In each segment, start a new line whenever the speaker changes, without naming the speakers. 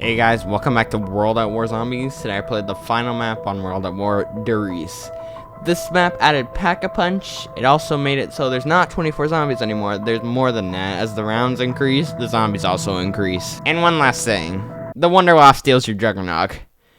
Hey guys, welcome back to World at War Zombies. Today I played the final map on World at War, Riese. This map added Pack-a-Punch. It also made it so there's not 24 zombies anymore. There's more than that. As the rounds increase, the zombies also increase. And one last thing. The Wonderwaffe steals your Juggernog.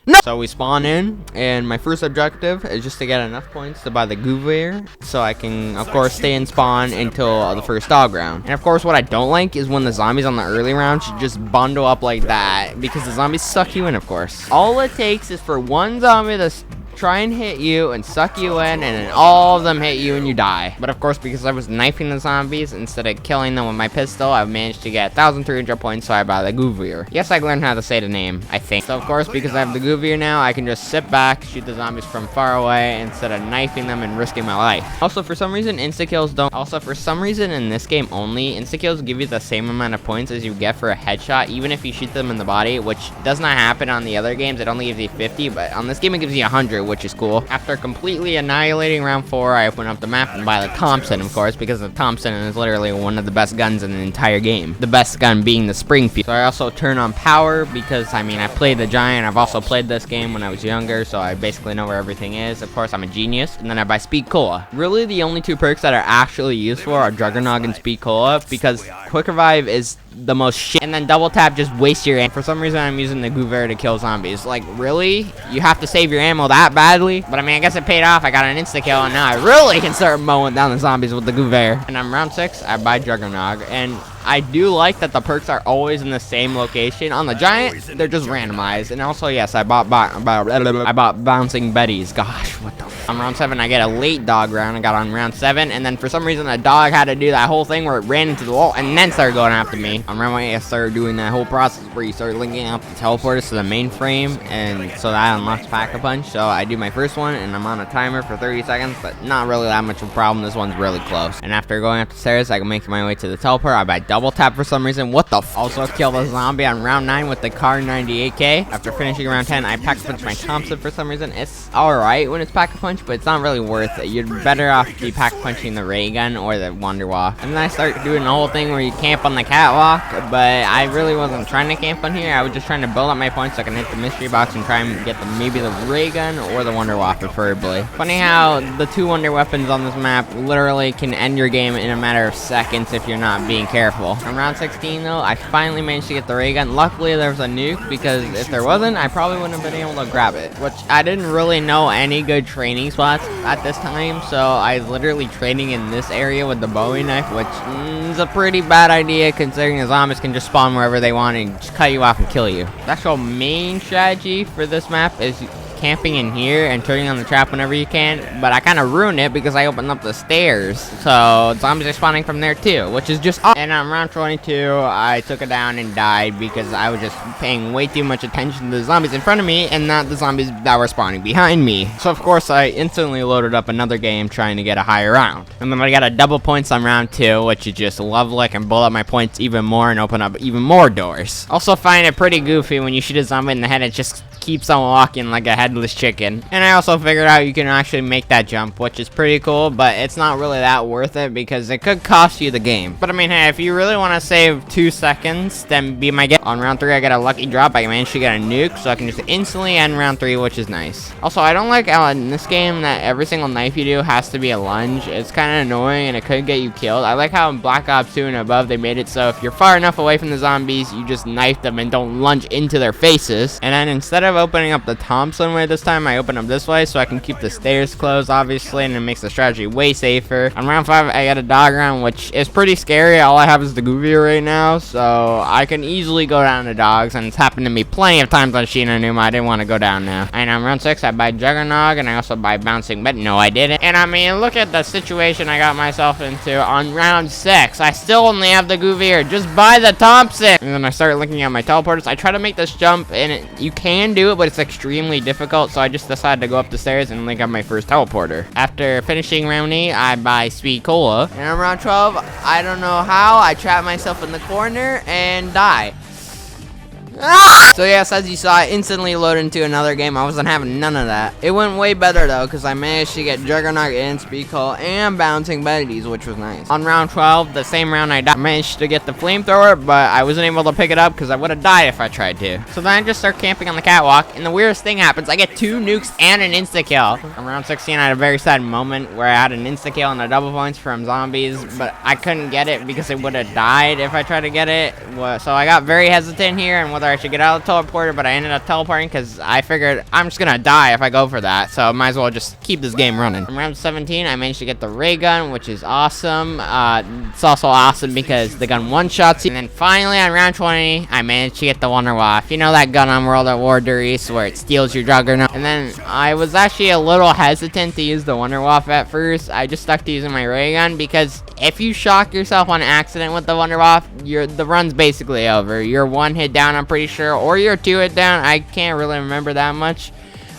No! So we spawn in, and my first objective is just to get enough points to buy the Gouvier, so I can, of course, stay in spawn until the first dog round. And of course, what I don't like is when the zombies on the early round should just bundle up like that, because the zombies suck you in, of course. All it takes is for one zombie to try and hit you and suck you in, and then all of them hit you and you die. But of course, because I was knifing the zombies instead of killing them with my pistol, I managed to get 1,300 points, so I bought the Gouvier. Yes, I learned how to say the name, I think. So of course, because I have the Gouvier now, I can just sit back, shoot the zombies from far away instead of knifing them and risking my life. Also, for some reason, insta-kills don't. Also, for some reason, in this game only, insta-kills give you the same amount of points as you get for a headshot, even if you shoot them in the body, which does not happen on the other games. It only gives you 50, but on this game, it gives you 100, which is cool. After completely annihilating round 4, I open up the map and buy the Thompson, of course, because the Thompson is literally one of the best guns in the entire game. The best gun being the Springfield. So I also turn on power because, I mean, I played the Giant. I've also played this game when I was younger, so I basically know where everything is. Of course, I'm a genius. And then I buy Speed Cola. Really, the only two perks that are actually useful are Juggernog and Speed Cola, because Quick Revive is the most shit, and then double tap just wastes your ammo. For some reason, I'm using the Gouvier to kill zombies. Like, really? You have to save your ammo that badly? But I mean, I guess it paid off. I got an insta-kill, and now I really can start mowing down the zombies with the Gouvier. And I'm round 6, I buy Juggernog, and I do like that the perks are always in the same location. On the Giant, they're just randomized. And also, yes, I bought Bouncing Betties. Gosh, what the f. On round 7, I get a late dog round. I got on round 7, and then for some reason, a dog had to do that whole thing where it ran into the wall and then started going after me. On round 8, I started doing that whole process where you start linking up the teleporters to the main frame, and so that unlocks Pack-a-Punch. So I do my first one, and I'm on a timer for 30 seconds, but not really that much of a problem. This one's really close. And after going up the stairs, I can make my way to the teleport. I buy double tap for some reason. What the f. Also kill the zombie on round 9 with the Car 98K. After finishing round 10, I Pack-a-Punch my Thompson for some reason. It's alright when it's Pack-a-Punch, but it's not really worth it. You're better off be Pack-a-Punching the ray gun or the Wonderwaffe. And then I start doing the whole thing where you camp on the catwalk, but I really wasn't trying to camp on here. I was just trying to build up my points so I can hit the mystery box and try and get maybe the ray gun or the Wonderwaffe preferably. Funny how the two wonder weapons on this map literally can end your game in a matter of seconds if you're not being careful. On round 16 though, I finally managed to get the ray gun. Luckily there was a nuke, because if there wasn't, I probably wouldn't have been able to grab it. Which I didn't really know any good training spots at this time, so I was literally training in this area with the Bowie knife, which is a pretty bad idea considering the zombies can just spawn wherever they want and just cut you off and kill you. The actual main strategy for this map is camping in here and turning on the trap whenever you can, but I kind of ruined it because I opened up the stairs, so zombies are spawning from there too, which is just awesome. And on round 22, I took it down and died because I was just paying way too much attention to the zombies in front of me and not the zombies that were spawning behind me. So of course I instantly loaded up another game trying to get a higher round, and then I got a double points on round 2, which is just lovely. I can build up my points even more and open up even more doors. Also find it pretty goofy when you shoot a zombie in the head, it just keeps on walking like a headless chicken. And I also figured out you can actually make that jump, which is pretty cool, but it's not really that worth it because it could cost you the game. But I mean, hey, if you really want to save 2 seconds, then be my guest. On round 3, I got a lucky drop. I managed to get a nuke, so I can just instantly end round 3, which is nice. Also, I don't like how in this game that every single knife you do has to be a lunge. It's kind of annoying and it could get you killed. I like how in Black Ops 2 and above, they made it so if you're far enough away from the zombies, you just knife them and don't lunge into their faces. And then instead of opening up the Thompson way this time, I open up this way so I can keep the stairs closed, obviously, and it makes the strategy way safer. On round 5, I got a dog round, which is pretty scary. All I have is the Gouvier right now, so I can easily go down to dogs, and it's happened to me plenty of times on Sheena Numa. I didn't want to go down now. And on round 6, I buy Juggernog, and I also buy Bouncing Bet. No, I didn't. And I mean, look at the situation I got myself into on round 6. I still only have the Gouvier. Just buy the Thompson. And then I started looking at my teleporters. I try to make this jump, and you can do it, but it's extremely difficult, so I just decided to go up the stairs and link up my first teleporter. After finishing round 8, I buy Speed Cola, and on round 12, I don't know how, I trap myself in the corner and die. Ah! So yes, as you saw, I instantly loaded into another game. I wasn't having none of that. It went way better though, because I managed to get Juggernaut and Speed Call and Bouncing Betties, which was nice. On round 12, the same round I managed to get the flamethrower, but I wasn't able to pick it up because I would have died if I tried to. So then I just start camping on the catwalk, and the weirdest thing happens. I get 2 nukes and an insta-kill. On round 16, I had a very sad moment where I had an insta-kill and a double points from zombies, but I couldn't get it because it would have died if I tried to get it. So I got very hesitant here and whether I should get out of the teleporter, but I ended up teleporting because I figured I'm just gonna die if I go for that, so I might as well just keep this game running. In round 17, I managed to get the ray gun, which is awesome. It's also awesome because the gun one-shots you. And then finally on round 20, I managed to get the Wonder Waff. You know that gun on World at War Riese where it steals your Juggernaut? And then I was actually a little hesitant to use the Wonder Waff at first. I just stuck to using my ray gun because if you shock yourself on accident with the Wonder Waff, the run's basically over. You're 1 hit down, I'm pretty sure, or you're 2 hit down. I can't really remember that much.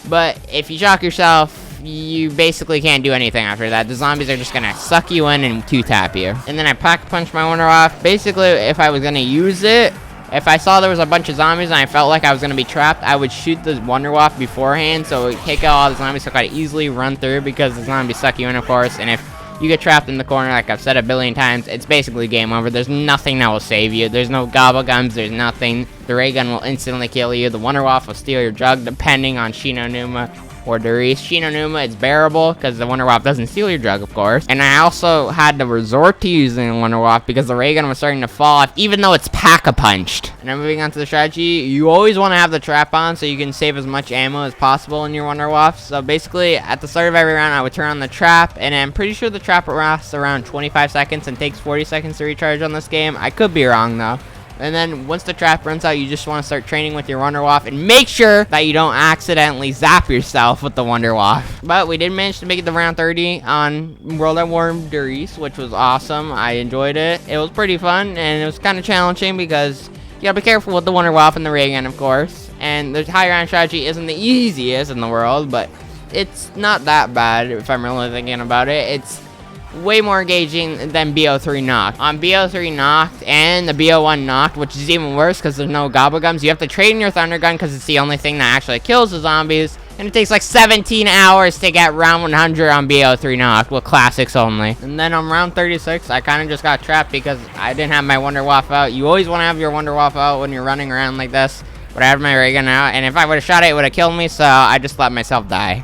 But if you shock yourself, you basically can't do anything after that. The zombies are just gonna suck you in and 2-tap you. And then I pack-punch my Wonder Waff. Basically, if I was gonna use it, if I saw there was a bunch of zombies and I felt like I was gonna be trapped, I would shoot the Wonder Waff beforehand, so it would take out all the zombies so I could easily run through because the zombies suck you in, of course. And if you get trapped in the corner, like I've said a billion times, it's basically game over. There's nothing that will save you. There's no gobble gums. There's nothing. The ray gun will instantly kill you. The Wonder Waff will steal your jug, depending on Shino Numa or Riese. Shino Numa, it's bearable because the Wonder Waff doesn't steal your jug, of course. And I also had to resort to using the Wonder Waff because the ray gun was starting to fall off, even though it's pack-a-punched. And then moving on to the strategy, you always want to have the trap on so you can save as much ammo as possible in your Wonder Waff. So basically, at the start of every round, I would turn on the trap, and I'm pretty sure the trap lasts around 25 seconds and takes 40 seconds to recharge on this game. I could be wrong, though. And then once the trap runs out, you just want to start training with your Wonder Waff and make sure that you don't accidentally zap yourself with the Wonder Waff. But we did manage to make it to round 30 on World at War Riese, which was awesome. I enjoyed it. It was pretty fun, and it was kind of challenging because you gotta be careful with the Wonder Waff and the ray gun, of course. And the high ground strategy isn't the easiest in the world, but it's not that bad if I'm really thinking about it. It's way more engaging than BO3 Knocked. On BO3 Knocked and the BO1 Knocked, which is even worse because there's no gobblegums, you have to trade in your Thunder Gun because it's the only thing that actually kills the zombies. And it takes like 17 hours to get round 100 on BO3 Knocked with classics only. And then on round 36, I kind of just got trapped because I didn't have my Wonder Waff out. You always want to have your Wonder Waff out when you're running around like this. But I had my ray gun out, and if I would have shot it, it would have killed me, so I just let myself die.